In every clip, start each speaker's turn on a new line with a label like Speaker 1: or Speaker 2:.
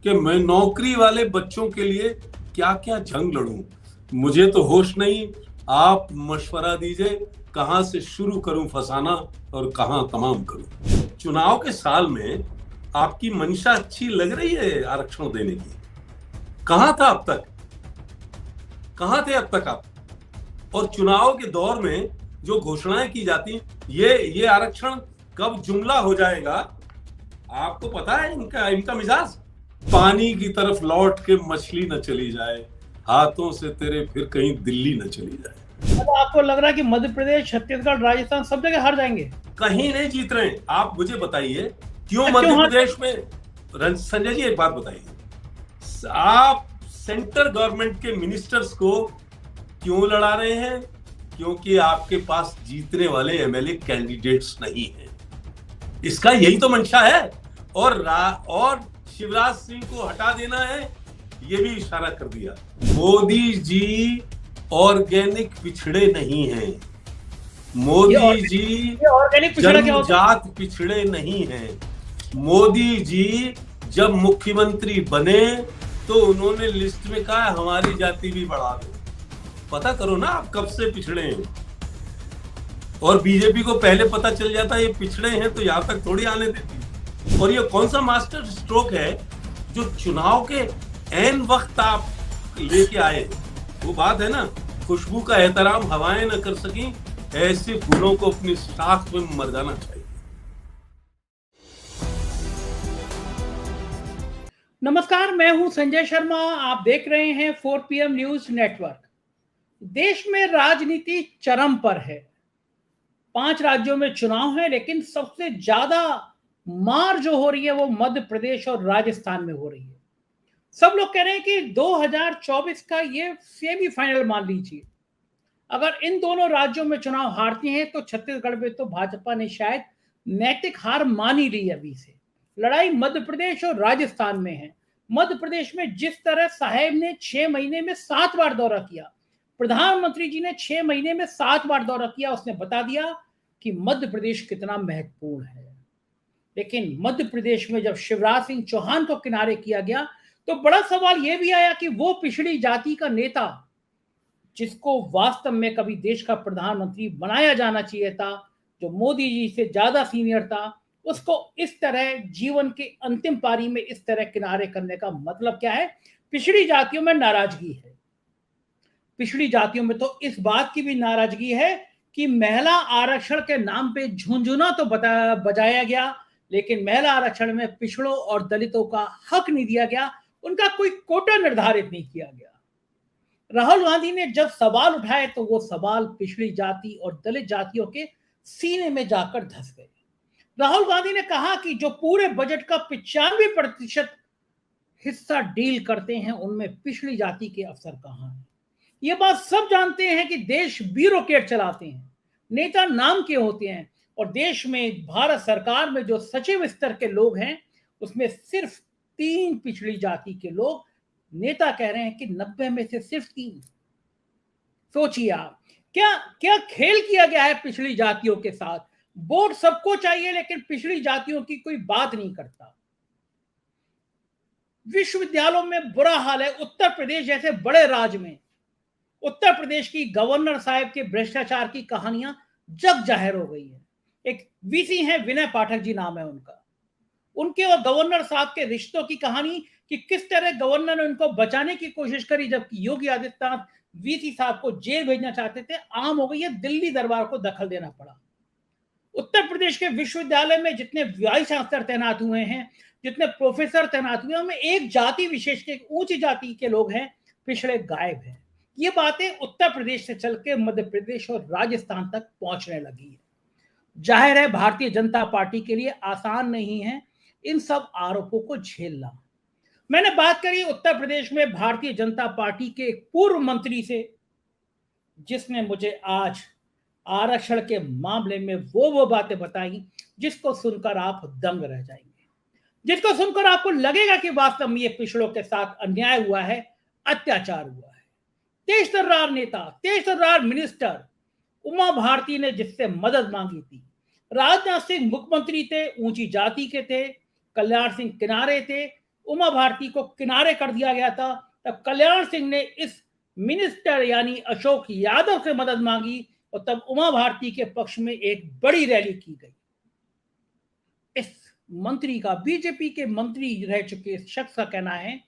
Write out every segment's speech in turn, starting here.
Speaker 1: कि मैं नौकरी वाले बच्चों के लिए क्या क्या जंग लड़ूं। मुझे तो होश नहीं। आप मशवरा दीजिए, कहां से शुरू करूं फसाना और कहां तमाम करूं। चुनाव के साल में आपकी मंशा अच्छी लग रही है आरक्षण देने की। कहां था अब तक? कहां थे अब तक आप? और चुनाव के दौर में जो घोषणाएं की जाती, ये आरक्षण कब जुमला हो जाएगा, आपको पता है इनका इनका मिजाज? पानी की तरफ लौट के मछली न चली जाए, हाथों से तेरे फिर कहीं दिल्ली न चली जाए।
Speaker 2: मतलब आपको लग रहा है कि मध्य प्रदेश, छत्तीसगढ़, राजस्थान सब जगह हार जाएंगे?
Speaker 1: कहीं नहीं जीत रहे। आप मुझे बताइए, क्यों
Speaker 2: क्यों
Speaker 1: मध्य
Speaker 2: हार
Speaker 1: प्रदेश में? संजय जी, एक बात बताइए, आप सेंट्रल गवर्नमेंट के मिनिस्टर्स को क्यों लड़ा रहे हैं? क्योंकि आपके पास जीतने वाले एमएलए कैंडिडेट्स नहीं हैं। इसका यही तो मंशा है। और शिवराज सिंह को हटा देना है, ये भी इशारा कर दिया। मोदी जी ऑर्गेनिक पिछड़े नहीं हैं। मोदी जी
Speaker 2: ये ऑर्गेनिक पिछड़ा क्या होता है?
Speaker 1: जन्मजात पिछड़े नहीं हैं। मोदी जी जब मुख्यमंत्री बने तो उन्होंने लिस्ट में कहा हमारी जाति भी बढ़ा दो। पता करो ना आप कब से पिछड़े हैं। और बीजेपी को पहले पता चल जाता ये पिछड़े हैं तो यहां तक थोड़ी आने देती। और ये कौन सा मास्टर स्ट्रोक है जो चुनाव के एन वक्त आप लेके आए? वो बात है ना, खुशबू का एहतराम हवाएं न कर सकी, ऐसे फूलों को अपनी साख में मर जाना चाहिए।
Speaker 2: नमस्कार, मैं हूं संजय शर्मा। आप देख रहे हैं 4 PM न्यूज नेटवर्क। देश में राजनीति चरम पर है। 5 राज्यों में चुनाव है, लेकिन सबसे ज्यादा मार जो हो रही है वो मध्य प्रदेश और राजस्थान में हो रही है। सब लोग कह रहे हैं कि 2024 का ये सेमीफाइनल मान लीजिए। अगर इन दोनों राज्यों में चुनाव हारती हैं तो छत्तीसगढ़ में तो भाजपा ने शायद नैतिक हार मान ही ली अभी से। लड़ाई मध्य प्रदेश और राजस्थान में है। मध्य प्रदेश में जिस तरह साहेब ने 6 महीने में 7 बार दौरा किया, प्रधानमंत्री जी ने 6 महीने में 7 बार दौरा किया, उसने बता दिया कि मध्य प्रदेश कितना महत्वपूर्ण है। लेकिन मध्य प्रदेश में जब शिवराज सिंह चौहान को किनारे किया गया तो बड़ा सवाल यह भी आया कि वो पिछड़ी जाति का नेता, जिसको वास्तव में कभी देश का प्रधानमंत्री बनाया जाना चाहिए था, जो मोदी जी से ज्यादा सीनियर था, उसको इस तरह जीवन के अंतिम पारी में इस तरह किनारे करने का मतलब क्या है? पिछड़ी जातियों में नाराजगी है। पिछड़ी जातियों में तो इस बात की भी नाराजगी है कि महिला आरक्षण के नाम पे झुंझुना तो बजाया गया, लेकिन महिला आरक्षण में पिछड़ों और दलितों का हक नहीं दिया गया, उनका कोई कोटा निर्धारित नहीं किया गया। राहुल गांधी ने जब सवाल उठाए तो वो सवाल पिछड़ी जाति और दलित जातियों के सीने में जाकर धंस गए। राहुल गांधी ने कहा कि जो पूरे बजट का 95% हिस्सा डील करते हैं, उनमें पिछड़ी जाति के अफसर कहां हैं? ये बात सब जानते हैं कि देश ब्यूरोक्रेट चलाते हैं, नेता नाम के होते हैं, और देश में भारत सरकार में जो सचिव स्तर के लोग हैं उसमें सिर्फ 3 पिछड़ी जाति के लोग नेता कह रहे हैं कि 90 में से सिर्फ 3। सोचिए आप, क्या क्या खेल किया गया है पिछड़ी जातियों के साथ। वोट सबको चाहिए, लेकिन पिछड़ी जातियों की कोई बात नहीं करता। विश्वविद्यालयों में बुरा हाल है। उत्तर प्रदेश जैसे बड़े राज्य में उत्तर प्रदेश की गवर्नर साहब के भ्रष्टाचार की कहानियां जग जाहिर हो गई है। एक वीसी हैं, विनय पाठक जी नाम है उनका। उनके और गवर्नर साहब के रिश्तों की कहानी कि किस तरह गवर्नर ने उनको बचाने की कोशिश करी, जबकि योगी आदित्यनाथ वीसी साहब को जेल भेजना चाहते थे, आम हो गई है। दिल्ली दरबार को दखल देना पड़ा। उत्तर प्रदेश के विश्वविद्यालय में जितने वाइस चांसलर तैनात हुए हैं, जितने प्रोफेसर तैनात हुए हैं, उनमें एक जाति विशेष के ऊंची जाति के लोग हैं, पिछड़े गायब हैं। ये बातें उत्तर प्रदेश से चल के मध्य प्रदेश और राजस्थान तक पहुंचने लगी है। जाहिर है भारतीय जनता पार्टी के लिए आसान नहीं है इन सब आरोपों को झेलना। मैंने बात करी उत्तर प्रदेश में भारतीय जनता पार्टी के एक पूर्व मंत्री से, जिसने मुझे आज आरक्षण के मामले में वो बातें बताई जिसको सुनकर आप दंग रह जाएंगे, जिसको सुनकर आपको लगेगा कि वास्तव में ये पिछड़ों के साथ अन्याय हुआ है, अत्याचार हुआ है। तेज तर्रार नेता, तेज तर्रार मिनिस्टर उमा भारती ने जिससे मदद मांगी थी, राजनाथ सिंह मुख्यमंत्री थे, ऊंची जाति के थे, कल्याण सिंह किनारे थे, उमा भारती को किनारे कर दिया गया था, तब कल्याण सिंह ने इस मिनिस्टर यानी अशोक यादव से मदद मांगी और तब उमा भारती के पक्ष में एक बड़ी रैली की गई। इस मंत्री का, बीजेपी के मंत्री रह चुके इस शख्स का कहना है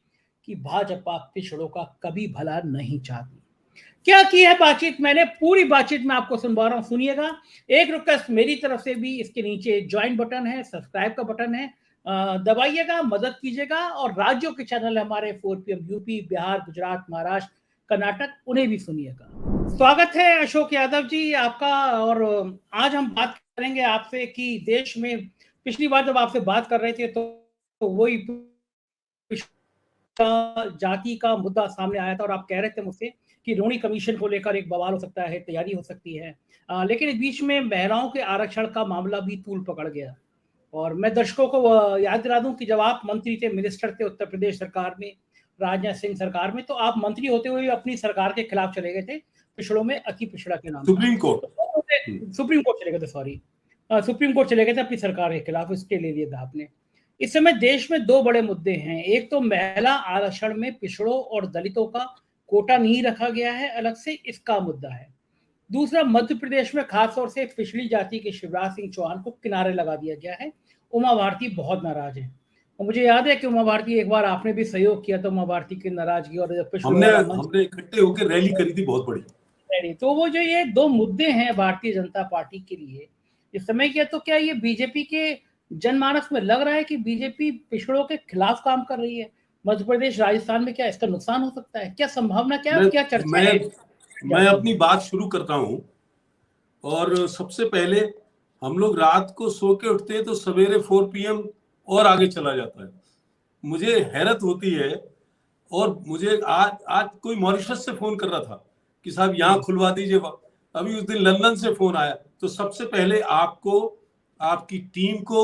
Speaker 2: कि भाजपा पिछड़ों का कभी भला नहीं चाहती। क्या की है बातचीत, मैंने पूरी बातचीत में आपको सुनवा रहा हूं, सुनिएगा। एक रिक्वेस्ट मेरी तरफ से भी, इसके नीचे ज्वाइन बटन है, सब्सक्राइब का बटन है, दबाइएगा, मदद कीजिएगा। और राज्यों के चैनल हमारे 4PM यूपी, बिहार, गुजरात, महाराष्ट्र, कर्नाटक, उन्हें भी सुनिएगा। स्वागत है अशोक यादव जी आपका। और आज हम बात करेंगे आपसे कि देश में, पिछली बार जब आपसे बात कर रहे थे तो वही जाति का मुद्दा सामने आया था और आप कह रहे थे मुझसे कि रोहिणी कमीशन को लेकर एक बवाल हो सकता है, तैयारी हो सकती है, लेकिन इस बीच में महिलाओं के आरक्षण का मामला भी तूल पकड़ गया। और मैं दर्शकों को याद दिला दूं कि जब आप मंत्री थे, मिनिस्टर थे उत्तर प्रदेश सरकार में, राजनाथ सिंह सरकार में, तो आप मंत्री होते हुए अपनी सरकार के खिलाफ चले गए थे, पिछड़ों में अति पिछड़ा के नाम,
Speaker 1: सुप्रीम कोर्ट
Speaker 2: चले गए थे, सॉरी, सुप्रीम कोर्ट चले गए थे अपनी सरकार के खिलाफ, इसके ले लिया था आपने। इस समय देश में दो बड़े मुद्दे हैं, एक तो महिला आरक्षण में पिछड़ों और दलितों का कोटा नहीं रखा गया है अलग से, इसका मुद्दा है। दूसरा, मध्य प्रदेश में खासतौर से पिछड़ी जाति के शिवराज सिंह चौहान को किनारे लगा दिया गया है। उमा भारती बहुत नाराज है और मुझे याद है कि उमा भारती, एक बार आपने भी सहयोग किया था उमा भारती की नाराजगी, और
Speaker 1: हमने इकट्ठे होकर रैली करी थी बहुत बड़ी।
Speaker 2: तो वो जो ये दो मुद्दे हैं भारतीय जनता पार्टी के लिए इस समय क्या, तो क्या ये बीजेपी के जनमानस में लग रहा है कि बीजेपी पिछड़ों के खिलाफ काम कर रही है मध्य प्रदेश, राजस्थान में? क्या इसका नुकसान हो सकता है? क्या संभावना, क्या चर्चा है?
Speaker 1: मैं अपनी बात शुरू करता हूं। और सबसे पहले, हम लोग रात को सो के उठते हैं तो सवेरे 4 PM और आगे चला जाता है। मुझे हैरत होती है। और मुझे आज कोई मॉरिशस से फोन कर रहा था कि साहब यहाँ खुलवा दीजिए। अभी उस दिन लंदन से फोन आया। तो सबसे पहले आपको, आपकी टीम को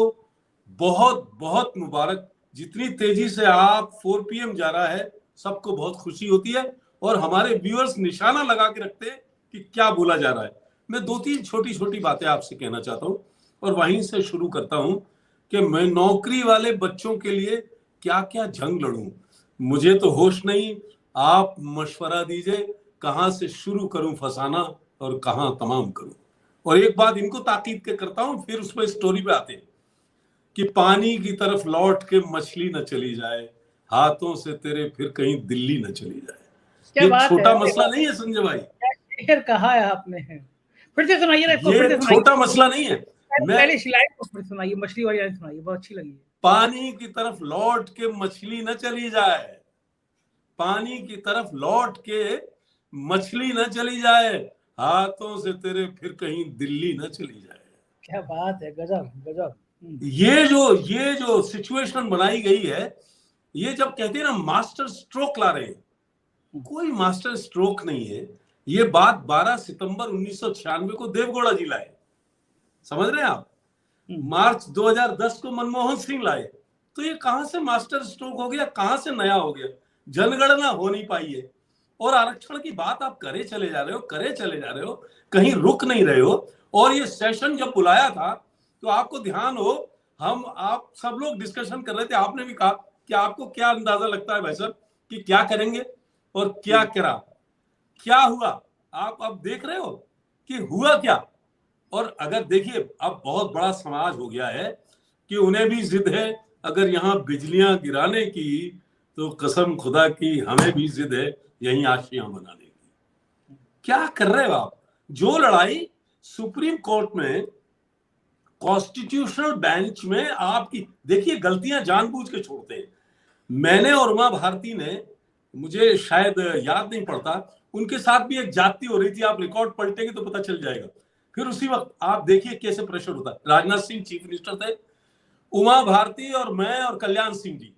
Speaker 1: बहुत बहुत मुबारक। जितनी तेजी से आप 4 PM जा रहा है, सबको बहुत खुशी होती है। और हमारे व्यूअर्स निशाना लगा के रखते हैं कि क्या बोला जा रहा है। मैं 2-3 छोटी छोटी बातें आपसे कहना चाहता हूं और वहीं से शुरू करता हूं कि मैं नौकरी वाले बच्चों के लिए क्या क्या जंग लड़ूं। मुझे तो होश नहीं, आप मशवरा दीजिए कहां से शुरू करूं फसाना और कहां तमाम करूं। और एक बात इनको ताकीद के करता हूं, फिर उसमें स्टोरी पे आते हैं कि पानी की तरफ लौट के मछली न चली जाए, हाथों से तेरे फिर कहीं दिल्ली न चली जाए।
Speaker 2: क्या
Speaker 1: ये
Speaker 2: बात
Speaker 1: छोटा
Speaker 2: है,
Speaker 1: मसला नहीं है संजय भाई।
Speaker 2: शेर कहा है आपने, फिर से सुनाइए ना,
Speaker 1: ये छोटा मसला नहीं है।
Speaker 2: पहले लाइन को फिर सुनाइए, मछली वाली लाइन सुनाइए, बहुत अच्छी लगी।
Speaker 1: पानी की तरफ लौट के मछली न चली जाए, पानी की तरफ लौट के मछली न चली जाए, हाथों से तेरे फिर कहीं दिल्ली न चली जाए।
Speaker 2: क्या बात है, गजब गजब।
Speaker 1: ये जो सिचुएशन बनाई गई है, ये जब कहते हैं ना मास्टर स्ट्रोक ला रहे हैं, कोई मास्टर स्ट्रोक नहीं है। ये बात 12 सितंबर 1996 को देवगौड़ा जी लाए, समझ रहे हैं आप। मार्च 2010 को मनमोहन सिंह लाए। तो ये कहां से मास्टर स्ट्रोक हो गया, कहां से नया हो गया? जनगणना हो नहीं पाई है और आरक्षण की बात आप करे चले जा रहे हो, कहीं रुक नहीं रहे हो। और ये सेशन जब बुलाया था तो आपको ध्यान हो, आप सब लोग डिस्कशन कर रहे थे। आपने भी कहा कि आपको क्या अंदाजा लगता है भाई साहब कि क्या करेंगे और क्या करा, क्या हुआ। आप अब देख रहे हो कि हुआ क्या। और अगर देखिए, अब बहुत बड़ा समाज हो गया है कि उन्हें भी जिद है अगर यहाँ बिजलियां गिराने की, तो कसम खुदा की हमें भी जिद है यहीं आशियां बनाने की। क्या कर रहे हो आप? जो लड़ाई सुप्रीम कोर्ट में, कॉन्स्टिट्यूशनल बेंच में आपकी, देखिए गलतियां जानबूझ के छोड़ते हैं। मैंने और उमा भारती ने, मुझे शायद याद नहीं पड़ता, उनके साथ भी एक जाति हो रही थी। आप रिकॉर्ड पलटेंगे तो पता चल जाएगा। फिर उसी वक्त आप देखिए कैसे प्रेशर होता है। राजनाथ सिंह चीफ मिनिस्टर थे, उमा भारती और मैं और कल्याण सिंह जी।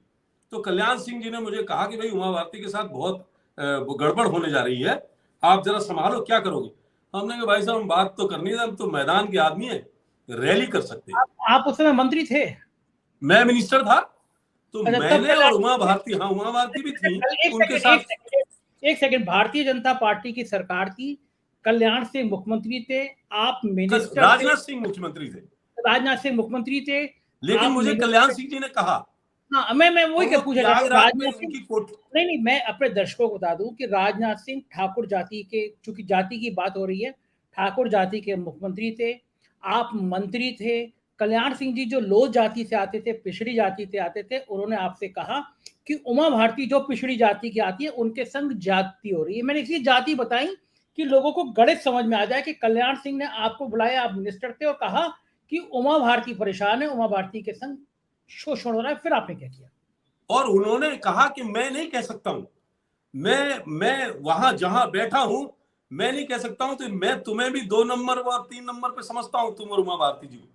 Speaker 1: तो कल्याण सिंह जी ने मुझे कहा कि भाई उमा भारती के साथ बहुत गड़बड़ होने जा रही है, आप जरा संभालो, क्या करोगे? हमने कहा भाई साहब हम बात तो करनी है, हम तो मैदान के आदमी है, रैली कर सकते हैं।
Speaker 2: आप उस समय मंत्री थे?
Speaker 1: मैं मिनिस्टर था। तो मैंने और उमा भारती, हाँ उमा भारती भी थी उनके साथ।
Speaker 2: एक सेकंड, भारतीय जनता पार्टी की सरकार थी, कल्याण सिंह मुख्यमंत्री थे, आप मिनिस्टर,
Speaker 1: राजनाथ सिंह मुख्यमंत्री थे,
Speaker 2: राजनाथ सिंह मुख्यमंत्री थे,
Speaker 1: लेकिन मुझे कल्याण सिंह जी ने कहा
Speaker 2: हाँ, मैं वही क्या पूछा था, राजनाथ सिंह,
Speaker 1: उनकी
Speaker 2: नहीं, मैं अपने दर्शकों को बता दूं कि राजनाथ सिंह ठाकुर जाति के, चूंकि जाति की बात हो रही है, ठाकुर जाति के मुख्यमंत्री थे, आप मंत्री थे। कल्याण सिंह जी जो लोह जाति से आते थे, पिछड़ी जाति से आते थे, उन्होंने आपसे कहा कि उमा भारती जो पिछड़ी जाति की आती है उनके संग जाति हो रही है। मैंने इसलिए जाति बताई कि लोगों को गणित समझ में आ जाए कि कल्याण सिंह ने आपको बुलाया, आप मिनिस्टर थे, और कहा कि उमा भारती परेशान है, उमा भारती के संग शोषण हो रहा है। फिर आपने क्या किया?
Speaker 1: और उन्होंने कहा कि मैं नहीं कह सकता हूं, मैं वहां जहां बैठा हूं मैं नहीं कह सकता हूं, तो मैं तुम्हें भी 2 नंबर और 3 नंबर पे समझता हूं, तुम और उमा भारती जी को।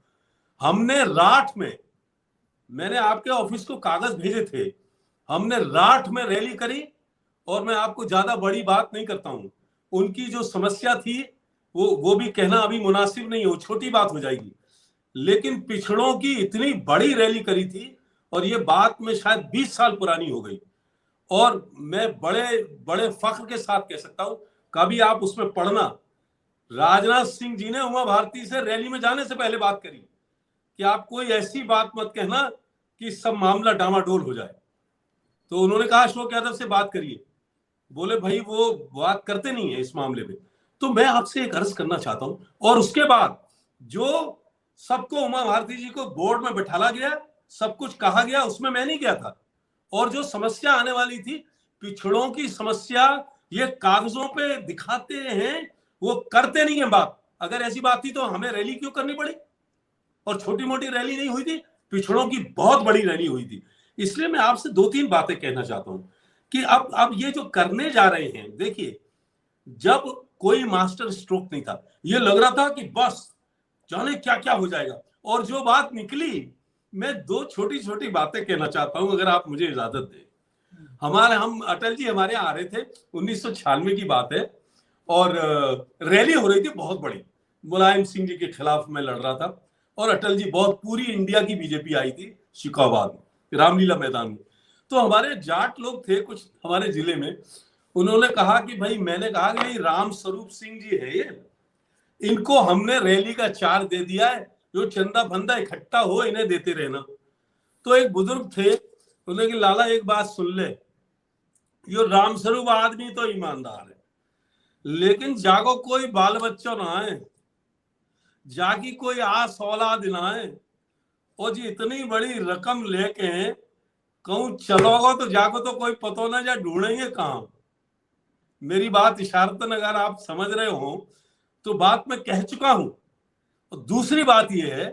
Speaker 1: हमने राठ में, मैंने आपके ऑफिस को कागज भेजे थे, हमने राठ में रैली करी। और मैं आपको ज्यादा बड़ी बात नहीं करता हूं, उनकी जो समस्या थी वो भी कहना अभी मुनासिब नहीं हो, छोटी बात हो जाएगी। लेकिन पिछड़ों की इतनी बड़ी रैली करी थी, और ये बात में शायद 20 साल पुरानी हो गई, और मैं बड़े बड़े फख्र के साथ कह सकता हूं, कभी आप उसमें पढ़ना, राजनाथ सिंह जी ने उमा भारती से रैली में जाने से पहले बात करी कि आप कोई ऐसी बात मत कहना कि सब मामला डामाडोल हो जाए। तो उन्होंने कहा अशोक यादव से बात करिए, बोले भाई वो बात करते नहीं है इस मामले में। तो मैं आपसे एक अर्ज करना चाहता हूं, और उसके बाद जो सबको उमा भारती जी को बोर्ड में बैठाला गया, सब कुछ कहा गया, उसमें मैं नहीं गया था। और जो समस्या आने वाली थी, पिछड़ों की समस्या, ये कागजों पे दिखाते हैं, वो करते नहीं है बात। अगर ऐसी बात थी तो हमें रैली क्यों करनी पड़ी? और छोटी मोटी रैली नहीं हुई थी, पिछड़ों की बहुत बड़ी रैली हुई थी। इसलिए मैं आपसे 2-3 बातें कहना चाहता हूं कि अब ये जो करने जा रहे हैं, देखिए, जब कोई मास्टर स्ट्रोक नहीं था, ये लग रहा था कि बस जाने क्या क्या हो जाएगा, और जो बात निकली, मैं 2 छोटी छोटी बातें कहना चाहता हूं, अगर आप मुझे इजाजत दें। हम अटल जी हमारे यहाँ आ रहे थे, 1996 की बात है, और रैली हो रही थी बहुत बड़ी, मुलायम सिंह जी के खिलाफ मैं लड़ रहा था, और अटल जी, बहुत पूरी इंडिया की बीजेपी आई थी शिकाबाद में, रामलीला मैदान में। तो हमारे जाट लोग थे कुछ हमारे जिले में, उन्होंने कहा कि भाई, मैंने कहा कि भाई राम स्वरूप सिंह जी है ये, इनको हमने रैली का चार्ज दे दिया है, जो चंदा फंदा इकट्ठा हो इन्हें देते रहना। तो एक बुजुर्ग थे, उन्होंने कि लाला एक बात सुन ले, यो रामस्वरूप आदमी तो ईमानदार है, लेकिन जागो कोई बाल बच्चों ना है, जागी कोई आस औलाद ना है, और जी इतनी बड़ी रकम लेके कहूं चलोगे तो जागो तो कोई पतो ना, जा ढूंढेंगे कहां। मेरी बात इशारतन अगर आप समझ रहे हो तो बात मैं कह चुका हूं। और दूसरी बात यह है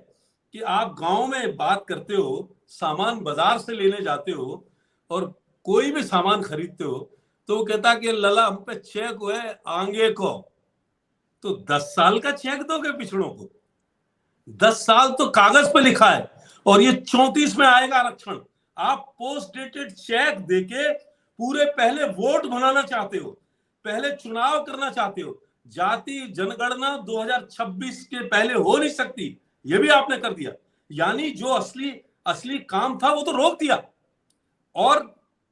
Speaker 1: कि आप गांव में बात करते हो, सामान बाजार से लेने जाते हो, और कोई भी सामान खरीदते हो, तो वो कहता कि लला हम पे चेक हुए आगे को, तो 10 साल का चेक दोगे पिछड़ों को? 10 साल तो कागज पे लिखा है, और ये 34 में आएगा आरक्षण। आप पोस्ट डेटेड चेक देके पूरे पहले वोट बनाना चाहते हो, पहले चुनाव करना चाहते हो। जाति जनगणना 2026 के पहले हो नहीं सकती, ये भी आपने कर दिया। यानी जो असली असली काम था वो तो रोक दिया, और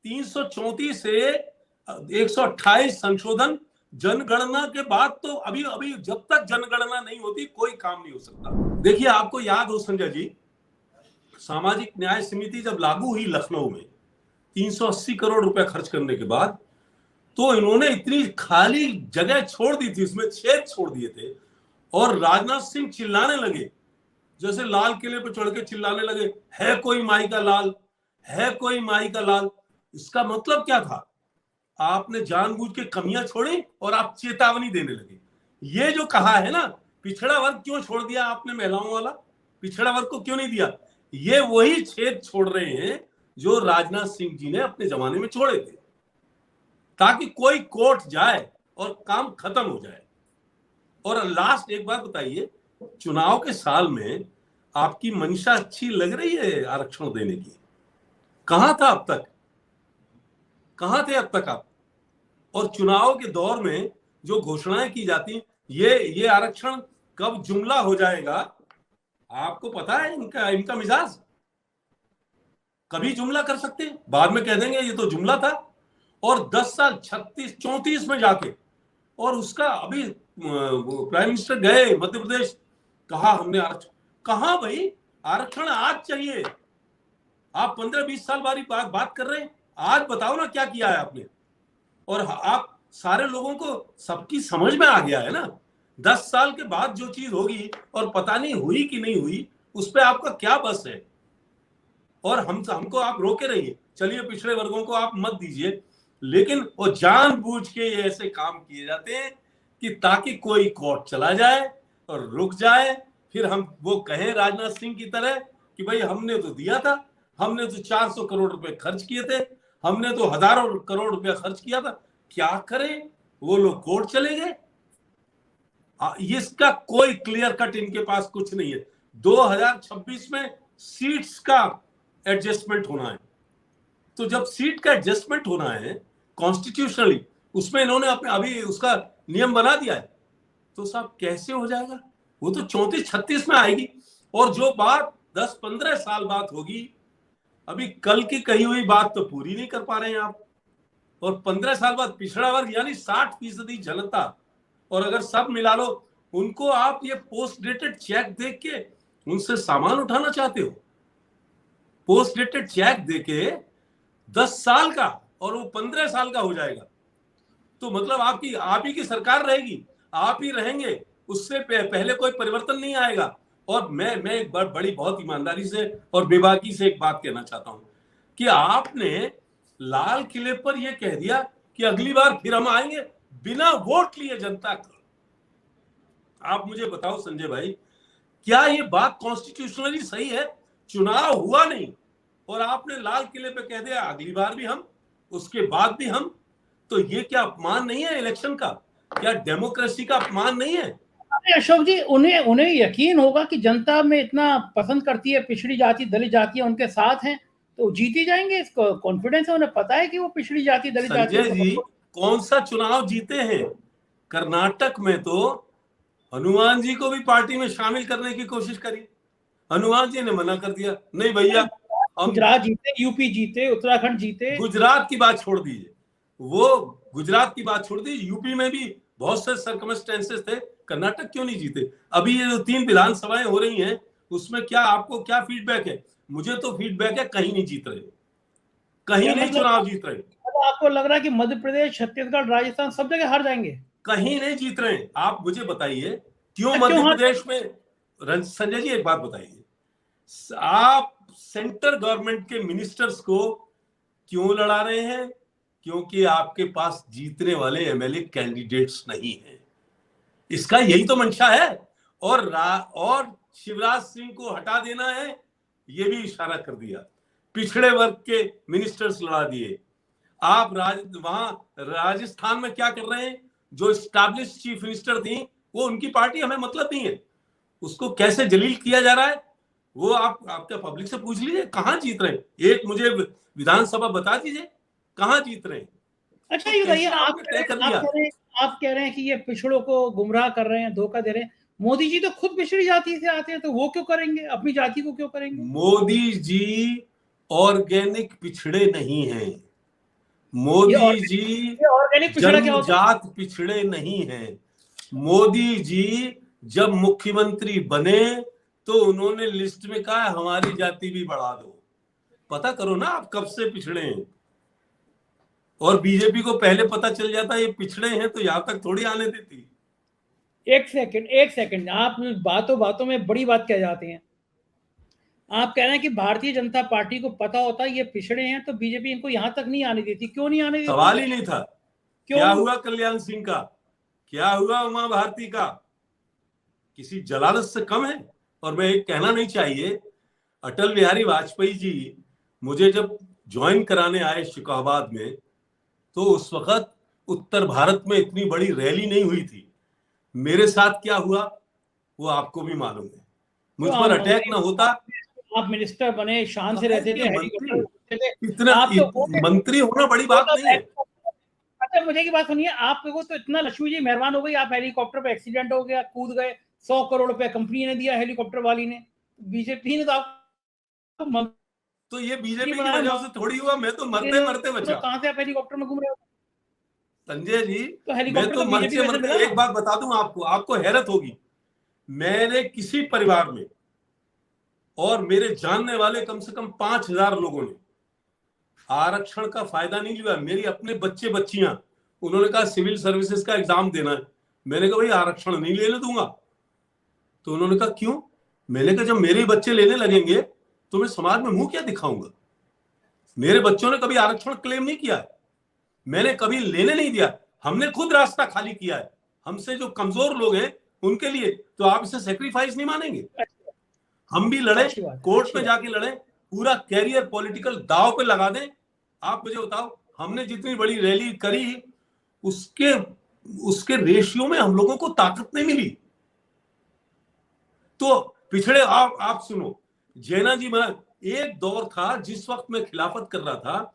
Speaker 1: 334 से 128 संशोधन जनगणना के बाद, तो अभी अभी जब तक जनगणना नहीं होती कोई काम नहीं हो सकता। देखिए, आपको याद हो संजय जी, सामाजिक न्याय समिति जब लागू हुई लखनऊ में 380 करोड़ रुपए खर्च करने के बाद, तो इन्होंने इतनी खाली जगह छोड़ दी थी, उसमें छेद छोड़ दिए थे, और राजनाथ सिंह चिल्लाने लगे, जैसे लाल किले पर चढ़ के चिल्लाने लगे, है कोई माई का लाल, है कोई माई का लाल। इसका मतलब क्या था? आपने जानबूझ के कमियां छोड़ी और आप चेतावनी देने लगे। ये जो कहा है ना, पिछड़ा वर्ग क्यों छोड़ दिया आपने, महिलाओं वाला पिछड़ा वर्ग को क्यों नहीं दिया, ये वही छेद छोड़ रहे हैं जो राजनाथ सिंह जी ने अपने जमाने में छोड़े थे, ताकि कोई कोर्ट जाए और काम खत्म हो जाए। और लास्ट एक बात बताइए, चुनाव के साल में आपकी मंशा अच्छी लग रही है आरक्षण देने की? कहां था अब तक, कहां थे अब तक आप? और चुनाव के दौर में जो घोषणाएं की जाती, ये आरक्षण कब जुमला हो जाएगा आपको पता है? इनका मिजाज, कभी जुमला कर सकते हैं, बाद में कह देंगे ये तो जुमला था, और 10 साल 36-34 में जाके, और उसका अभी प्राइम मिनिस्टर गए मध्य प्रदेश, कहा हमने आरक्षण, कहा भाई आरक्षण आज चाहिए, आप 15-20 साल वाली बात कर रहे हैं। आज बताओ ना क्या किया है आपने। और आप सारे लोगों को सबकी समझ में आ गया है ना। 10 साल के बाद जो चीज होगी और पता नहीं हुई कि नहीं हुई, उस पर आपका क्या बस है। और हमको आप रोके रहिए, चलिए पिछड़े वर्गों को आप मत दीजिए, लेकिन वो जानबूझ के ये ऐसे काम किए जाते हैं कि ताकि कोई कोर्ट चला जाए और रुक जाए, फिर हम वो कहें राजनाथ सिंह की तरह कि भाई हमने तो दिया था, हमने तो 400 करोड़ रुपए खर्च किए थे, हमने तो हजारों करोड़ रुपया खर्च किया था। क्या करें, वो लोग कोर्ट चले गए। इसका कोई क्लियर कट इनके पास कुछ नहीं है। 2026 में सीट्स का एडजस्टमेंट होना है, तो जब सीट का एडजस्टमेंट होना है कॉन्स्टिट्यूशनली, उसमें इन्होंने अपने अभी उसका नियम बना दिया है, तो साहब कैसे हो जाएगा। वो तो 34-36 में आएगी, और जो बात 10-15 साल बात होगी, अभी कल की कही हुई बात तो पूरी नहीं कर पा रहे हैं आप। और 15 साल बाद पिछड़ा वर्ग यानी 60% जनता, और अगर सब मिला लो उनको आप ये पोस्ट डेटेड चेक देख के उनसे सामान उठाना चाहते हो। पोस्ट डेटेड चेक देके 10 साल का और वो 15 साल का हो जाएगा, तो मतलब आप ही की सरकार रहेगी, आप ही रहेंगे, उससे पहले कोई परिवर्तन नहीं आएगा। और मैं एक बड़ी बहुत ईमानदारी से और बेबाकी से एक बात कहना चाहता हूं कि आपने लाल किले पर यह कह दिया कि अगली बार फिर हम आएंगे बिना वोट लिए जनता का। आप मुझे बताओ संजय भाई, क्या ये बात कॉन्स्टिट्यूशनली सही है? चुनाव हुआ नहीं और आपने लाल किले पे कह दिया अगली बार भी हम, उसके बाद भी हम। तो ये क्या अपमान नहीं है इलेक्शन का? क्या डेमोक्रेसी का अपमान नहीं है?
Speaker 2: अशोक जी, उन्हें यकीन होगा कि जनता में इतना पसंद करती है, पिछड़ी जाति दलित जातियां उनके साथ हैं, तो जीती जाएंगे। इसको कॉन्फिडेंस है, उन्हें पता है कि वो पिछड़ी जाति दलित जाति।
Speaker 1: संजय जी, कौन सा चुनाव जीते हैं? कर्नाटक में तो हनुमान जी को भी पार्टी में शामिल करने की कोशिश करी, हनुमान जी ने मना कर दिया, नहीं भैया।
Speaker 2: गुजरात जीते, यूपी जीते, उत्तराखंड जीते।
Speaker 1: गुजरात की बात छोड़ दीजिए, वो गुजरात की बात छोड़ दीजिए, यूपी में भी बहुत से सर्कमस्टेंसेस थे, कर्नाटक क्यों नहीं जीते? अभी ये जो 3 विधानसभाएं हो रही हैं, उसमें क्या आपको क्या फीडबैक है? मुझे तो फीडबैक है कहीं नहीं जीत रहे, कहीं नहीं चुनाव जीत रहे।
Speaker 2: आपको लग रहा है कि मध्य प्रदेश, छत्तीसगढ़, राजस्थान सब जगह हार जाएंगे?
Speaker 1: कहीं नहीं जीत रहे। आप मुझे बताइए क्यों मध्य प्रदेश में? संजय जी एक बात बताइए, आप सेंट्रल गवर्नमेंट के मिनिस्टर्स को क्यों लड़ा रहे हैं? क्योंकि आपके पास जीतने वाले एमएलए कैंडिडेट्स नहीं है, इसका यही तो मंशा है। और शिवराज सिंह को हटा देना है, ये भी इशारा कर दिया। पिछड़े वर्ग के मिनिस्टर्स लड़ा दिए। आप वहां राजस्थान में क्या कर रहे हैं? जो स्टैब्लिश चीफ मिनिस्टर थी, वो उनकी पार्टी हमें मतलब नहीं है, उसको कैसे जलील किया जा रहा है वो आपका पब्लिक से पूछ लीजिए। कहां जीत रहे हैं? एक मुझे विधानसभा बता दीजिए कहां जीत रहे हैं।
Speaker 2: अच्छा ये बताइए, आप कह रहे हैं कि ये पिछड़ों को गुमराह कर रहे हैं, धोखा दे रहे हैं। मोदी जी तो खुद पिछड़ी जाति से आते हैं, तो वो क्यों करेंगे? अपनी जाति को क्यों करेंगे?
Speaker 1: मोदी जी ऑर्गेनिक पिछड़े नहीं हैं। मोदी जी जन्मजात पिछड़े नहीं हैं। मोदी जी जब मुख्यमंत्री बने तो उन्होंने लिस्ट में कहा हमारी जाति भी बढ़ा दो। पता करो ना आप कब से पिछड़े हैं। और बीजेपी को पहले पता चल जाता ये पिछड़े हैं तो यहां तक थोड़ी आने देती।
Speaker 2: एक सेकंड, आप बातों में बड़ी बात कह जाते हैं। आप कह रहे हैं कि भारतीय जनता पार्टी को पता होता ये पिछड़े हैं तो बीजेपी इनको यहां तक नहीं आने देती। क्यों नहीं आने देती?
Speaker 1: सवाल ही नहीं था। क्या हुआ कल्याण सिंह का? क्या हुआ उमा भारती का? किसी जलालत से कम है? और मैं एक कहना नहीं चाहिए, अटल बिहारी वाजपेयी जी मुझे जब ज्वाइन कराने आए शिकाबाद में, तो उस वक्त उत्तर भारत में इतनी बड़ी रैली नहीं हुई थी। मेरे साथ क्या हुआ वो आपको भी मालूम है। मुझ पर अटैक ना होता,
Speaker 2: आप मिनिस्टर बने, शान से रहते थे,
Speaker 1: इतना मंत्री होना बड़ी बात नहीं है।
Speaker 2: अच्छा मुझे की बात सुनिए, आपको तो इतना लक्ष्मी जी मेहरबान हो गई, आप हेलीकॉप्टर पे एक्सीडेंट हो गया, कूद गए, 100 करोड़ रुपए कंपनी ने दिया, हेलीकॉप्टर वाली ने, बीजेपी ने
Speaker 1: तो ये बीजेपी की वजह से थोड़ी हुआ। मैं तो मरते मरते बचा।
Speaker 2: कहां से आप हेलीकॉप्टर में घूम रहे हो
Speaker 1: संजय जी?
Speaker 2: तो
Speaker 1: मैं तो मरते मरते, एक बात बता दूं आपको हैरत होगी, मैंने किसी परिवार में और मेरे जानने वाले कम से कम 5,000 लोगों ने आरक्षण का फायदा नहीं लिया। मेरी अपने बच्चे बच्चियां, उन्होंने कहा सिविल सर्विसेज का एग्जाम देना है, मैंने कहा भाई आरक्षण नहीं लेने दूंगा। तो उन्होंने कहा क्यों? मैंने कहा जब मेरे बच्चे लेने लगेंगे तो मैं समाज में मुंह क्या दिखाऊंगा? मेरे बच्चों ने कभी आरक्षण क्लेम नहीं किया है, मैंने कभी लेने नहीं दिया, हमने खुद रास्ता खाली किया है। हमसे जो कमजोर लोग हैं उनके लिए, तो आप इसे सेक्रीफाइस नहीं मानेंगे? हम भी लड़े, कोर्ट में जाके लड़े, पूरा कैरियर पॉलिटिकल दांव पे लगा दें। आप मुझे बताओ, हमने जितनी बड़ी रैली करी उसके रेशियो में हम लोगों को ताकत नहीं मिली। तो पिछड़े आप सुनो, जैना जी, मैं एक दौर था जिस वक्त मैं खिलाफत कर रहा था,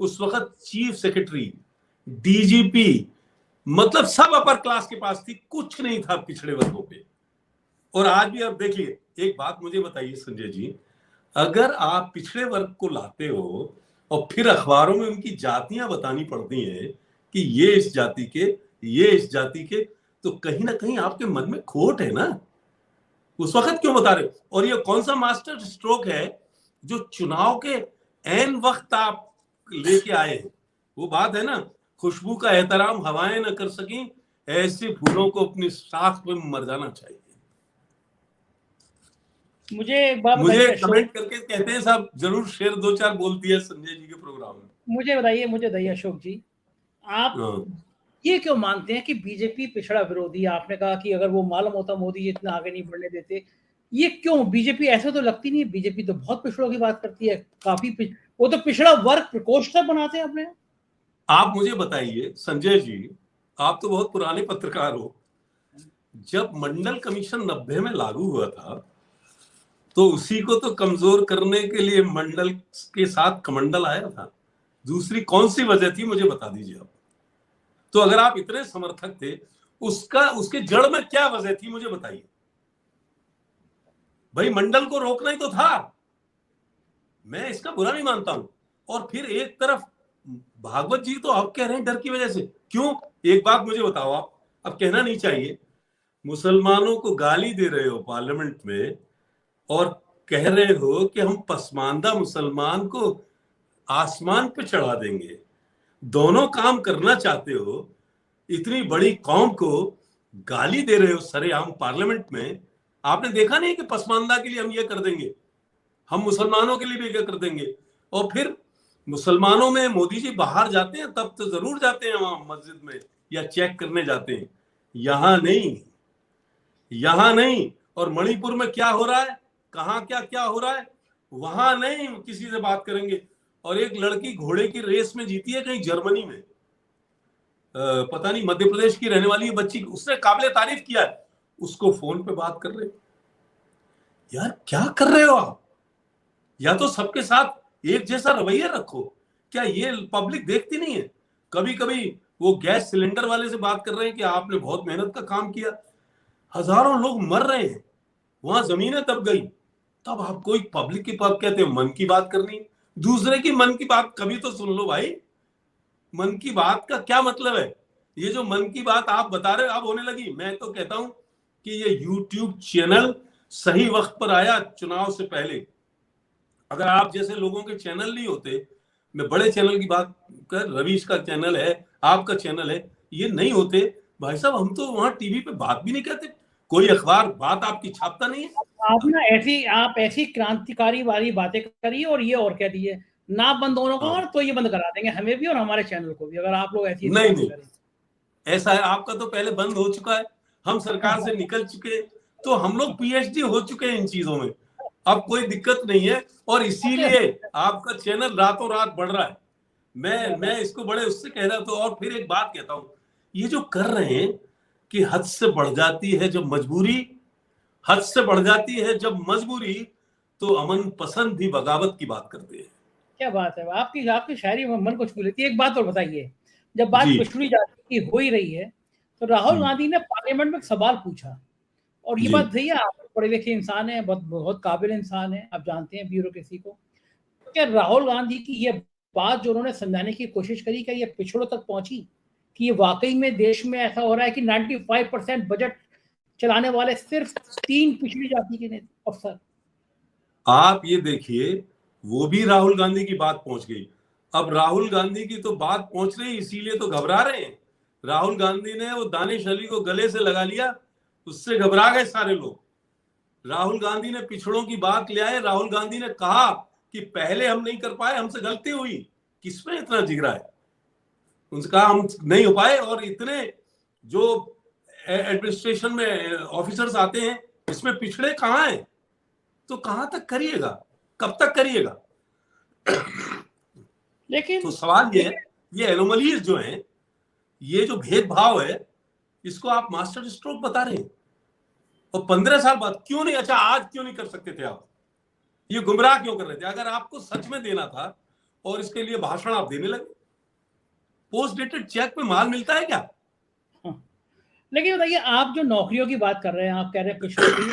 Speaker 1: उस वक्त चीफ सेक्रेटरी, डीजीपी, मतलब सब अपर क्लास के पास थी, कुछ नहीं था पिछड़े वर्गों पे। और आज भी आप देखिए, एक बात मुझे बताइए संजय जी, अगर आप पिछड़े वर्ग को लाते हो और फिर अखबारों में उनकी जातियां बतानी पड़ती हैं कि ये इस जाति के, ये इस जाति के, तो कहीं ना कहीं आपके मन में खोट है ना। उस वक्त क्यों बता रहे हो? और ये कौन सा मास्टर स्ट्रोक है जो चुनाव के ऐन वक्त आप लेके आए हैं? वो बात है ना, खुशबू का एहतराम हवाएं न कर सकी, ऐसे फूलों को अपनी शाख पे मर जाना चाहिए। मुझे कमेंट करके कहते हैं साहब जरूर शेर दो चार बोल दिया संजय जी के प्रोग्राम में।
Speaker 2: मुझे बताइए अशोक जी, आप ये क्यों मानते हैं कि बीजेपी पिछड़ा विरोधी? आपने कहा कि अगर वो मालूम होता मोदी इतना आगे नहीं बढ़ने देते, ये क्यों? बीजेपी ऐसा तो लगती नहीं है, बीजेपी तो बहुत पिछड़ों की बात करती है, काफी वो तो पिछड़ा वर्ग प्रकोष्ठ बनाते हैं अपने।
Speaker 1: आप मुझे बताइए संजय जी, आप तो बहुत पुराने पत्रकार हो, जब मंडल कमीशन 90 में लागू हुआ था तो उसी को तो कमजोर करने के लिए मंडल के साथ कमंडल आया था। दूसरी कौन सी वजह थी मुझे बता दीजिए आप। तो अगर आप इतने समर्थक थे, उसके जड़ में क्या वजह थी मुझे बताइए। भाई मंडल को रोकना ही तो था, मैं इसका बुरा नहीं मानता हूं। और फिर एक तरफ भागवत जी तो आप कह रहे हैं डर की वजह से, क्यों? एक बात मुझे बताओ आप, अब कहना नहीं चाहिए, मुसलमानों को गाली दे रहे हो पार्लियामेंट में और कह रहे हो कि हम पसमानदा मुसलमान को आसमान पे चढ़ा देंगे, दोनों काम करना चाहते हो, इतनी बड़ी कौम को गाली दे रहे हो सरेआम पार्लियामेंट में। आपने देखा नहीं कि पसमानदा के लिए हम ये कर देंगे, हम मुसलमानों के लिए भी क्या कर देंगे। और फिर मुसलमानों में मोदी जी बाहर जाते हैं तब तो जरूर जाते हैं वहां मस्जिद में या चेक करने जाते हैं, यहां नहीं, यहां नहीं। और मणिपुर में क्या हो रहा है, कहां क्या क्या हो रहा है, वहां नहीं किसी से बात करेंगे। और एक लड़की घोड़े की रेस में जीती है कहीं जर्मनी में, पता नहीं मध्य प्रदेश की रहने वाली बच्ची, उसने काबिले तारीफ किया है, उसको फोन पे बात कर रहे हो। यार क्या कर रहे हो आप? या तो सबके साथ एक जैसा रवैया रखो, क्या ये पब्लिक देखती नहीं है? कभी कभी वो गैस सिलेंडर वाले से बात कर रहे हैं कि आपने बहुत मेहनत का काम किया, हजारों लोग मर रहे हैं, वहां जमीनें दब गई, तब आप कोई पब्लिक की बात कहते हो मन की बात करनी। दूसरे की मन की बात कभी तो सुन लो भाई। मन की बात का क्या मतलब है? ये जो मन की बात आप बता रहे हो अब होने लगी। मैं तो कहता हूं कि ये यूट्यूब चैनल सही वक्त पर आया, चुनाव से पहले। अगर आप जैसे लोगों के चैनल नहीं होते, मैं बड़े चैनल की बात कर, रवीश का चैनल है, आपका चैनल है, ये नहीं होते भाई साहब, हम तो वहां टीवी पे बात भी नहीं करते, कोई अखबार बात आपकी छापता नहीं है।
Speaker 2: आप ऐसी क्रांतिकारी वाली बातें करिए और ये और कह दिए ना बंद दोनों को, और तो ये बंद करा देंगे हमें भी और हमारे चैनल को भी, अगर आप लोग ऐसी
Speaker 1: नहीं ऐसा है, आपका तो पहले बंद हो चुका है, हम सरकार से निकल चुके, तो हम लोग पीएचडी हो चुके हैं इन चीजों में, अब कोई दिक्कत नहीं है। और इसीलिए आपका चैनल रातों रात बढ़ रहा है। मैं इसको बड़े उससे कह रहा था। और फिर एक बात कहता हूं, ये जो कर रहे हैं कि हद से बढ़ जाती है जब मजबूरी, हद से बढ़ जाती है जब मजबूरी, तो अमन पसंद भी बगावत की बात करते हैं।
Speaker 2: क्या बात है, आपकी शायरी मन को छू लेती है। एक बात और बताइए, जब बात पिछड़ी जाति की हो ही रही है तो राहुल गांधी ने पार्लियामेंट में एक सवाल पूछा, और ये बात सही है, आप पढ़े लिखे इंसान है, बहुत काबिल इंसान है, आप जानते हैं ब्यूरोक्रेसी को। क्या राहुल गांधी की ये बात जो उन्होंने समझाने की कोशिश करी, क्या ये पिछड़ों तक पहुंची कि ये वाकई में देश में ऐसा हो रहा है कि 95% बजट चलाने वाले सिर्फ 3 पिछड़ी जाति के अफसर?
Speaker 1: आप ये देखिए, वो भी राहुल गांधी की बात पहुंच गई। अब राहुल गांधी की तो बात पहुंच रही, इसीलिए तो घबरा रहे हैं। राहुल गांधी ने वो दानिश अली को गले से लगा लिया, उससे घबरा गए सारे लोग। राहुल गांधी ने पिछड़ों की बात ले आए। राहुल गांधी ने कहा कि पहले हम नहीं कर पाए, हमसे गलती हुई। किसमें इतना जिगरा है? उनसे कहा हम नहीं हो पाए, और इतने जो एडमिनिस्ट्रेशन में ऑफिसर्स आते हैं, इसमें पिछड़े कहाँ हैं? तो कहां तक करिएगा, कब तक करिएगा?
Speaker 2: लेकिन
Speaker 1: तो सवाल ये है, ये एनोमलीज जो हैं, ये जो भेदभाव है, इसको आप मास्टर स्ट्रोक बता रहे हैं। और 15 साल बाद क्यों नहीं, अच्छा आज क्यों नहीं कर सकते थे आप? ये गुमराह क्यों कर रहे थे? अगर आपको सच में देना था और इसके लिए भाषण आप देने लगे। पोस्ट डेटेड चेक पे माल मिलता है क्या?
Speaker 2: लेकिन बताइए, आप जो नौकरियों की बात कर रहे हैं, आप कह रहे हैं पिछड़ों की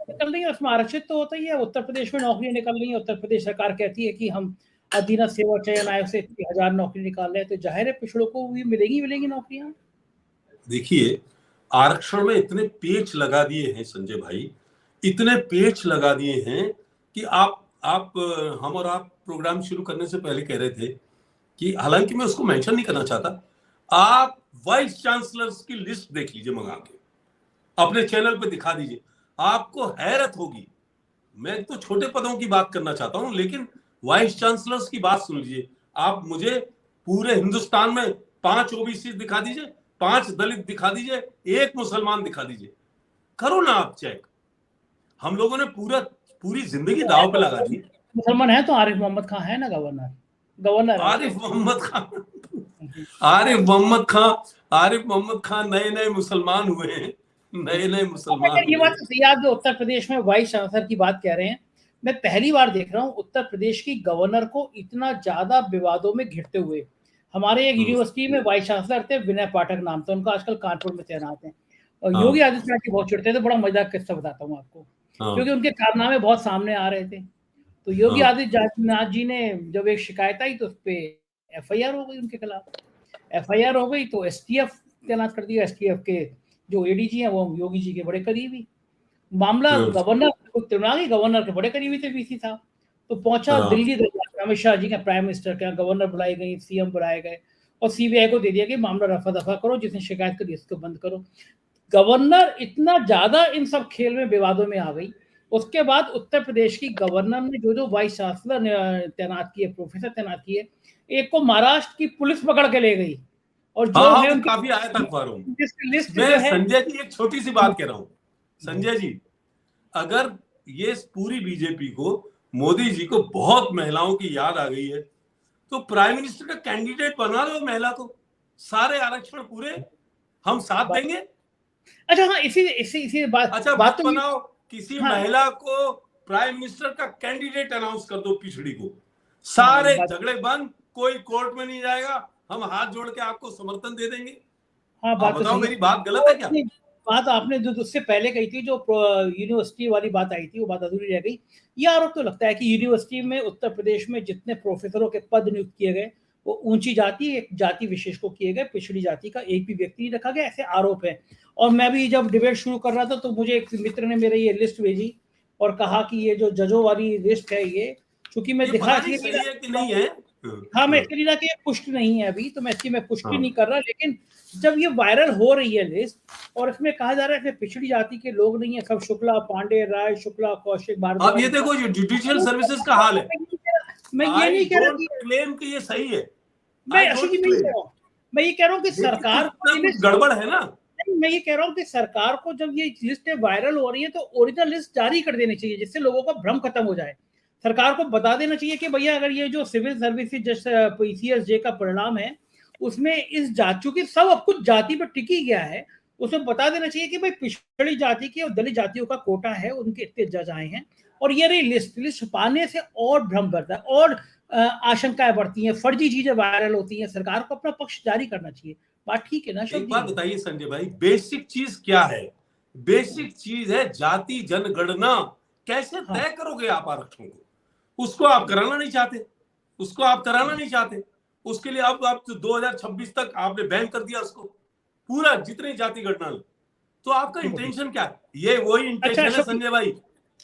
Speaker 2: निकल रही है, उसमें आरक्षित तो होता ही है। उत्तर प्रदेश में नौकरियां निकल रही है, उत्तर प्रदेश सरकार कहती है कि हम अधीनस्थ सेवा चयन आयोग से 1000 नौकरी निकाल रहे हैं, तो जाहिर है पिछड़ों को भी मिलेगी नौकरियां।
Speaker 1: देखिए, आरक्षण में इतने पेच लगा दिए हैं संजय भाई, इतने पेच लगा दिए हैं कि आप हम और आप प्रोग्राम शुरू करने से पहले कह रहे थे कि, हालांकि मैं उसको मेंशन नहीं करना चाहता, आप वाइस चांसलर्स की लिस्ट देख लीजिए, मंगा के अपने चैनल पे दिखा दीजिए, आपको हैरत होगी। मैं तो छोटे पदों की बात करना चाहता हूं, लेकिन वाइस चांसलर्स की बात सुन लीजिए। आप मुझे पूरे हिंदुस्तान में 5 ओबीसी दिखा दीजिए, 5 दलित दिखा दीजिए, 1 मुसलमान दिखा दीजिए, करो ना आप चेक। हम लोगों ने पूरी जिंदगी दांव पे लगा दी।
Speaker 2: मुसलमान है तो आरिफ मोहम्मद खान है ना गवर्नर
Speaker 1: आरिफ मोहम्मद खान नए मुसलमान हुए हैं, नए मुसलमान।
Speaker 2: ये बात सही है, आप जो उत्तर प्रदेश में वाइस चांसलर की बात कह रहे हैं, मैं पहली बार देख रहा हूँ उत्तर प्रदेश की गवर्नर को इतना ज्यादा विवादों में घिरते हुए। हमारे एक यूनिवर्सिटी में वाइस चांसलर थे, विनय पाठक नाम था उनका, आजकल कानपुर में तैनात हैं, और योगी आदित्यनाथ की बहुत चिढ़ते थे। बड़ा मजेदार किस्सा बताता हूँ आपको, क्योंकि उनके कारनामे बहुत सामने आ रहे थे। तो योगी आदित्यनाथ जी ने जब एक शिकायत आई तो उस पर FIR हो गई, उनके खिलाफ FIR हो गई, तो STF तैनात कर दिया। STF के जो ADG हैं वो योगी जी के बड़े करीबी। मामला गवर्नर गवर्नर के बड़े करीबी थे VC साहब, तो पहुंचा दिल्ली दरबार, अमित शाह जी के, प्राइम मिनिस्टर के, गवर्नर बुलाए गए, CM बुलाए गए, और CBI को दे दिया कि मामला रफा दफा करो, जिसने शिकायत करी इसको बंद करो। गवर्नर इतना ज्यादा इन सब खेल में विवादों में आ गई। उसके बाद उत्तर प्रदेश की गवर्नर ने जो वाइस चांसलर तैनात किए, प्रोफेसर तैनात किए, एक को महाराष्ट्र की पुलिस पकड़ के ले गई, और जो है
Speaker 1: वो काफी आया था अखबारों में। मैं संजय जी एक छोटी सी बात कह रहा हूँ, संजय जी, अगर ये पूरी बीजेपी को, मोदी जी को बहुत महिलाओं की याद आ गई है, तो प्राइम मिनिस्टर का कैंडिडेट बना दो महिला को, सारे आरक्षण पूरे हम साथ देंगे।
Speaker 2: अच्छा हाँ, इसी बात,
Speaker 1: अच्छा बात तो बनाओ, किसी महिला को प्राइम मिनिस्टर का कैंडिडेट अनाउंस कर दो पिछड़ी को, सारे झगड़े बंद, कोई कोर्ट में नहीं जाएगा, हम हाथ जोड़ के आपको समर्थन दे देंगे।
Speaker 2: हाँ, बात
Speaker 1: बताओ मेरी बात गलत है क्या?
Speaker 2: बात आपने जो उससे पहले कही थी, जो यूनिवर्सिटी वाली बात आई थी, वो बात अधूरी रह गई। ये आरोप तो लगता है कि यूनिवर्सिटी में उत्तर प्रदेश में जितने प्रोफेसरों के पद नियुक्त किए गए, वो ऊंची जाति, एक जाति विशेष को किए गए, पिछड़ी जाति का एक भी व्यक्ति नहीं रखा गया, ऐसे आरोप है। और मैं भी जब डिबेट शुरू कर रहा था तो मुझे एक मित्र ने मेरे ये लिस्ट भेजी और कहा कि ये जो जजों वाली लिस्ट है, ये चूंकि मैं दिखा
Speaker 1: कि नहीं है,
Speaker 2: हाँ, मैं इसके लिए कि पुष्टि नहीं है अभी, तो मैं इसकी पुष्टि नहीं कर रहा, लेकिन जब ये वायरल हो रही है लिस्ट, और इसमें कहा जा रहा है कि पिछड़ी जाति के लोग नहीं है, सब शुक्ला, पांडे, राय, शुक्ला, कौशिक, भारद्वाज।
Speaker 1: अब ये देखो जो जुडिशियल सर्विसेज का हाल है,
Speaker 2: मैं ये नहीं कह रहा कि
Speaker 1: क्लेम कि ये सही है,
Speaker 2: मैं ये कह रहा हूँ कि सरकार
Speaker 1: गड़बड़ है ना।
Speaker 2: मैं ये कह रहा हूँ कि सरकार को जब ये लिस्ट वायरल हो रही है तो ओरिजिनल लिस्ट जारी कर देनी चाहिए, जिससे लोगों का भ्रम खत्म हो जाए। सरकार को बता देना चाहिए कि भैया अगर ये जो सिविल सर्विसेज PCSJ का परिणाम है, उसमें इस जाति, चूंकि सब अब कुछ जाति पर टिकी गया है, उसमें बता देना चाहिए कि भाई पिछड़ी जाति की और दलित जातियों का कोटा है, उनके इतने जज आए हैं, और ये रही लिस्ट छुपाने से और भ्रम बढ़ता है और आशंकाएं बढ़ती हैं, फर्जी चीजें वायरल होती हैं। सरकार को अपना पक्ष जारी करना चाहिए। बात ठीक है ना?
Speaker 1: एक बात बताइए संजय भाई, बेसिक चीज क्या है? बेसिक चीज है जाति जनगणना। कैसे तय करोगे आप आरक्षण को? उसको आप कराना नहीं चाहते, उसको आप कराना नहीं चाहते। उसके लिए अब आप 2026 तक आपने बैन कर दिया उसको, पूरा जितनी जाति गणना। तो आपका इंटेंशन क्या है? ये वही इंटेंशन है संजय भाई।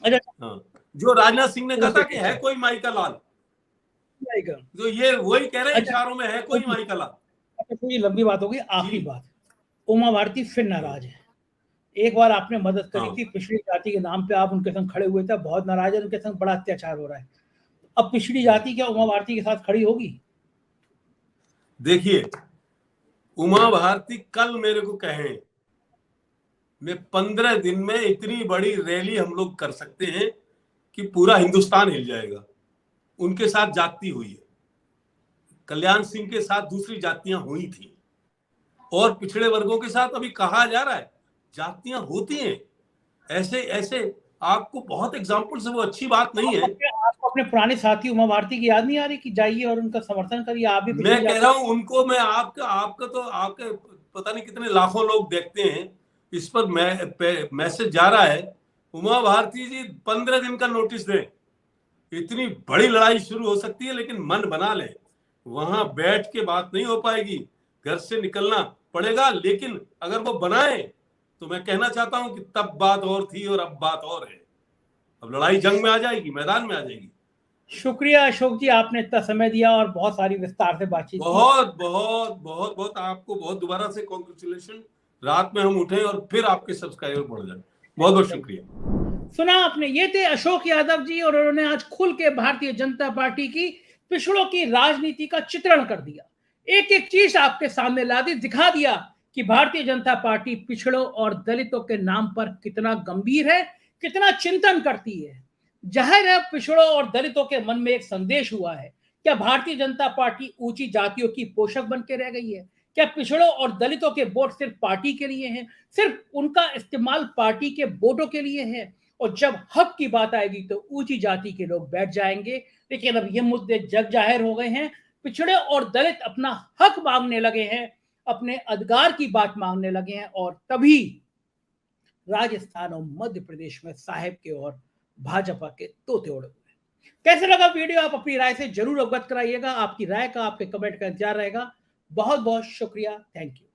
Speaker 2: अच्छा,
Speaker 1: जो राजनाथ सिंह ने कहा था कि है कोई माई का लाल, तो ये वही कह रहे हैं इशारों में, है कोई माई का लाल।
Speaker 2: अच्छा, तो ये लंबी बात होगी, आखिरी बात, उमा भारती फिर नाराज है। एक बार आपने मदद करी थी, पिछड़ी जाति के नाम पे आप उनके संग खड़े हुए थे, बहुत नाराज है, उनके संग बड़ा अत्याचार हो रहा है। अब पिछड़ी जाति क्या उमा भारती के साथ खड़ी होगी?
Speaker 1: देखिए, उमा भारती कल मेरे को कहें मैं 15 दिन में इतनी बड़ी रैली हम लोग कर सकते हैं कि पूरा हिंदुस्तान हिल जाएगा। उनके साथ जाति हुई है, कल्याण सिंह के साथ दूसरी जातियां हुई थी, और पिछड़े वर्गों के साथ अभी कहा जा रहा है जातियां होती हैं। ऐसे ऐसे आपको बहुत एग्जाम्पल्स है, वो अच्छी बात नहीं है।
Speaker 2: आपको अपने पुराने साथी उमा भारती की याद नहीं आ रही कि जाइए और उनका समर्थन करिए? आप भी
Speaker 1: मैं कह रहा हूं उनको, मैं आपका तो आपके पता नहीं कितने लाखों लोग देखते हैं, इस पर मैसेज जा रहा है। उमा भारती जी 15 दिन का नोटिस दें, इतनी बड़ी लड़ाई शुरू हो सकती है, लेकिन मन बना ले, वहां बैठ के बात नहीं हो पाएगी, घर से निकलना पड़ेगा। लेकिन अगर वो बनाए तो मैं कहना चाहता हूं कि तब बात और थी और अब बात और है। अब लड़ाई जंग में आ जाएगी, मैदान में आ जाएगी।
Speaker 2: शुक्रिया अशोक जी, आपने इतना समय दिया और बहुत सारी विस्तार से बातचीत की।
Speaker 1: बहुत बहुत बहुत बहुत आपको बहुत दोबारा से कॉन्ग्रेचुलेशन। रात में हम उठे और फिर आपके सब्सक्राइबर बढ़ जाए। बहुत बहुत शुक्रिया।
Speaker 2: सुना आपने, ये थे अशोक यादव जी, और उन्होंने आज खुल के भारतीय जनता पार्टी की पिछड़ों की राजनीति का चित्रण कर दिया, एक एक चीज आपके सामने ला दी, दिखा दिया कि भारतीय जनता पार्टी पिछड़ों और दलितों के नाम पर कितना गंभीर है, कितना चिंतन करती है। जाहिर है पिछड़ों और दलितों के मन में एक संदेश हुआ है, क्या भारतीय जनता पार्टी ऊंची जातियों की पोषक बन के रह गई है? क्या पिछड़ों और दलितों के वोट सिर्फ पार्टी के लिए हैं, सिर्फ उनका इस्तेमाल पार्टी के वोटों के लिए है, और जब हक की बात आएगी तो ऊंची जाति के लोग बैठ जाएंगे? लेकिन अब ये मुद्दे जग जाहिर हो गए हैं, पिछड़े और दलित अपना हक मांगने लगे हैं, अपने अधिकार की बात मांगने लगे हैं, और तभी राजस्थान और मध्य प्रदेश में साहेब के और भाजपा के तोते उड़ गए। कैसे लगा वीडियो? आप अपनी राय से जरूर अवगत कराइएगा। आपकी राय का, आपके कमेंट का इंतजार रहेगा। बहुत बहुत शुक्रिया, थैंक यू।